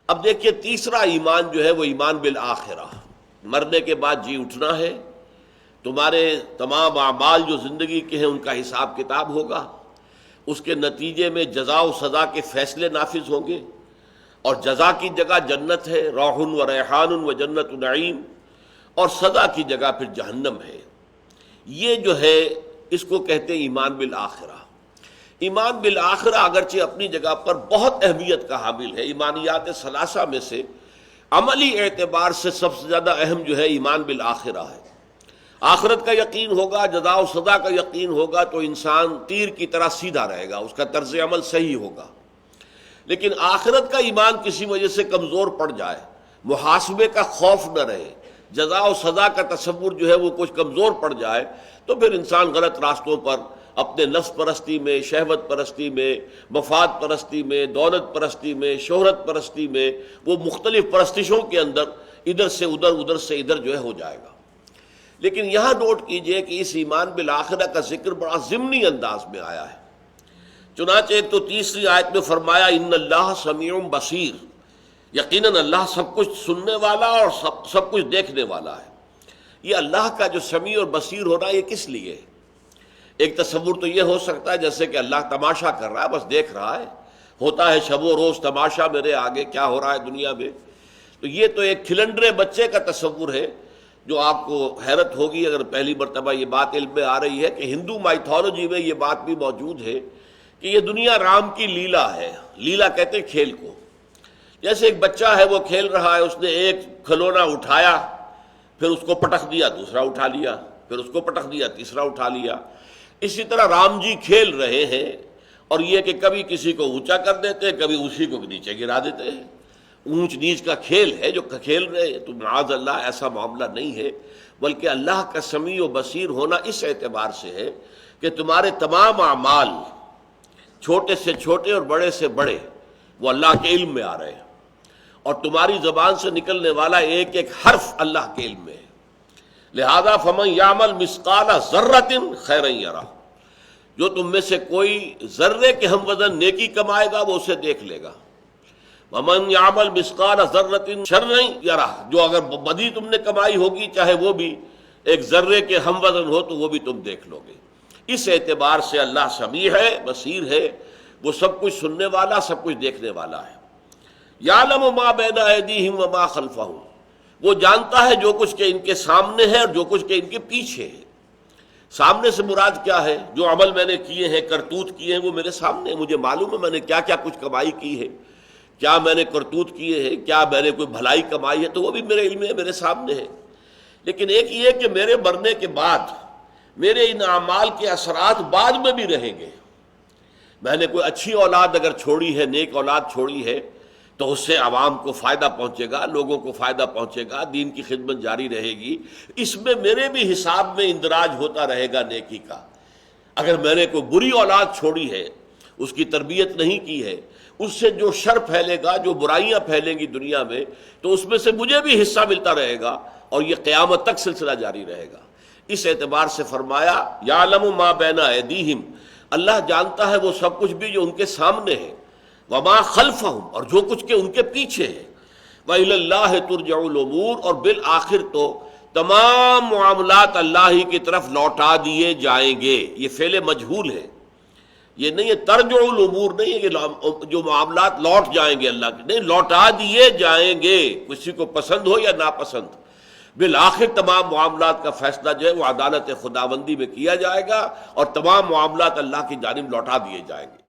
اب دیکھیے تیسرا ایمان جو ہے وہ ایمان بالآخرہ، مرنے کے بعد جی اٹھنا ہے، تمہارے تمام اعمال جو زندگی کے ہیں ان کا حساب کتاب ہوگا، اس کے نتیجے میں جزا و سزا کے فیصلے نافذ ہوں گے، اور جزا کی جگہ جنت ہے، روح و ریحان و جنت نعیم، اور سزا کی جگہ پھر جہنم ہے۔ یہ جو ہے اس کو کہتے ہیں ایمان بالآخرہ۔ ایمان بالآخرہ اگرچہ اپنی جگہ پر بہت اہمیت کا حامل ہے، ایمانیات ثلاثہ میں سے عملی اعتبار سے سب سے زیادہ اہم جو ہے ایمان بالآخرہ ہے۔ آخرت کا یقین ہوگا، جزا و سزا کا یقین ہوگا تو انسان تیر کی طرح سیدھا رہے گا، اس کا طرز عمل صحیح ہوگا۔ لیکن آخرت کا ایمان کسی وجہ سے کمزور پڑ جائے، محاسبے کا خوف نہ رہے، جزا و سزا کا تصور جو ہے وہ کچھ کمزور پڑ جائے، تو پھر انسان غلط راستوں پر اپنے نفس پرستی میں، شہوت پرستی میں، مفاد پرستی میں، دولت پرستی میں، شہرت پرستی میں، وہ مختلف پرستشوں کے اندر ادھر سے ادھر، ادھر سے ادھر جو ہے ہو جائے گا۔ لیکن یہاں نوٹ کیجئے کہ اس ایمان بالآخرہ کا ذکر بڑا ضمنی انداز میں آیا ہے۔ چنانچہ ایک تو تیسری آیت میں فرمایا ان اللہ سمیع بصیر، یقیناً اللہ سب کچھ سننے والا اور سب کچھ دیکھنے والا ہے۔ یہ اللہ کا جو سمیع اور بصیر ہو رہا ہے یہ کس لیے ہے؟ ایک تصور تو یہ ہو سکتا ہے جیسے کہ اللہ تماشا کر رہا ہے، بس دیکھ رہا ہے، ہوتا ہے شب و روز تماشا میرے آگے کیا ہو رہا ہے دنیا میں۔ تو یہ تو ایک کھلنڈرے بچے کا تصور ہے، جو آپ کو حیرت ہوگی اگر پہلی مرتبہ یہ بات علم میں آ رہی ہے کہ ہندو مائتھولوجی میں یہ بات بھی موجود ہے کہ یہ دنیا رام کی لیلا ہے۔ لیلا کہتے ہیں کھیل کو۔ جیسے ایک بچہ ہے وہ کھیل رہا ہے، اس نے ایک کھلونا اٹھایا، پھر اس کو پٹخ دیا، دوسرا اٹھا لیا، پھر اس کو پٹخ دیا، تیسرا اٹھا لیا۔ اسی طرح رام جی کھیل رہے ہیں، اور یہ کہ کبھی کسی کو اونچا کر دیتے ہیں، کبھی اسی کو نیچے گرا دیتے ہیں۔ اونچ نیچ کا کھیل ہے جو کھیل رہے ہیں، تو معاذ اللہ ایسا معاملہ نہیں ہے، بلکہ اللہ کا سمیع و بصیر ہونا اس اعتبار سے ہے کہ تمہارے تمام اعمال چھوٹے سے چھوٹے اور بڑے سے بڑے وہ اللہ کے علم میں آ رہے ہیں، اور تمہاری زبان سے نکلنے والا ایک ایک حرف اللہ کے علم میں ہے۔ لہذا فمن یعمل مثقال ذرۃ خیرا یرہ، جو تم میں سے کوئی ذرے کے ہم وزن نیکی کمائے گا وہ اسے دیکھ لے گا۔ ومن یعمل مثقال ذرۃ شرا یرہ، جو اگر بدی تم نے کمائی ہوگی چاہے وہ بھی ایک ذرے کے ہم وزن ہو تو وہ بھی تم دیکھ لو گے۔ اس اعتبار سے اللہ سمیع ہے، بصیر ہے، وہ سب کچھ سننے والا، سب کچھ دیکھنے والا ہے۔ یعلم ما بین ایدیہم وما خلفہم، وہ جانتا ہے جو کچھ کہ ان کے سامنے ہے اور جو کچھ کہ ان کے پیچھے ہے۔ سامنے سے مراد کیا ہے؟ جو عمل میں نے کیے ہیں، کرتوت کیے ہیں، وہ میرے سامنے ہے، مجھے معلوم ہے میں نے کیا کیا کچھ کمائی کی ہے، کیا میں نے کرتوت کیے ہیں، کیا میں نے کوئی بھلائی کمائی ہے، تو وہ بھی میرے علم میں، میرے سامنے ہے۔ لیکن ایک یہ کہ میرے مرنے کے بعد میرے ان اعمال کے اثرات بعد میں بھی رہیں گے۔ میں نے کوئی اچھی اولاد اگر چھوڑی ہے، نیک اولاد چھوڑی ہے، تو اس سے عوام کو فائدہ پہنچے گا، لوگوں کو فائدہ پہنچے گا، دین کی خدمت جاری رہے گی، اس میں میرے بھی حساب میں اندراج ہوتا رہے گا نیکی کا۔ اگر میں نے کوئی بری اولاد چھوڑی ہے، اس کی تربیت نہیں کی ہے، اس سے جو شر پھیلے گا، جو برائیاں پھیلیں گی دنیا میں، تو اس میں سے مجھے بھی حصہ ملتا رہے گا، اور یہ قیامت تک سلسلہ جاری رہے گا۔ اس اعتبار سے فرمایا یعلم ما بین ایدیہم، اللہ جانتا ہے وہ سب کچھ بھی جو ان کے سامنے ہے، وما خلفہم، اور جو کچھ کہ ان کے پیچھے ہے، وإلی اللہ ترجع الامور، اور بالآخر تو تمام معاملات اللہ ہی کی طرف لوٹا دیے جائیں گے۔ یہ فعل مجہول ہے، یہ نہیں ہے ترجع الامور، نہیں ہے کہ جو معاملات لوٹ جائیں گے اللہ کے، نہیں، لوٹا دیے جائیں گے، کسی کو پسند ہو یا ناپسند۔ بالآخر تمام معاملات کا فیصلہ جو ہے وہ عدالت خداوندی میں کیا جائے گا، اور تمام معاملات اللہ کی جانب لوٹا دیے جائیں گے۔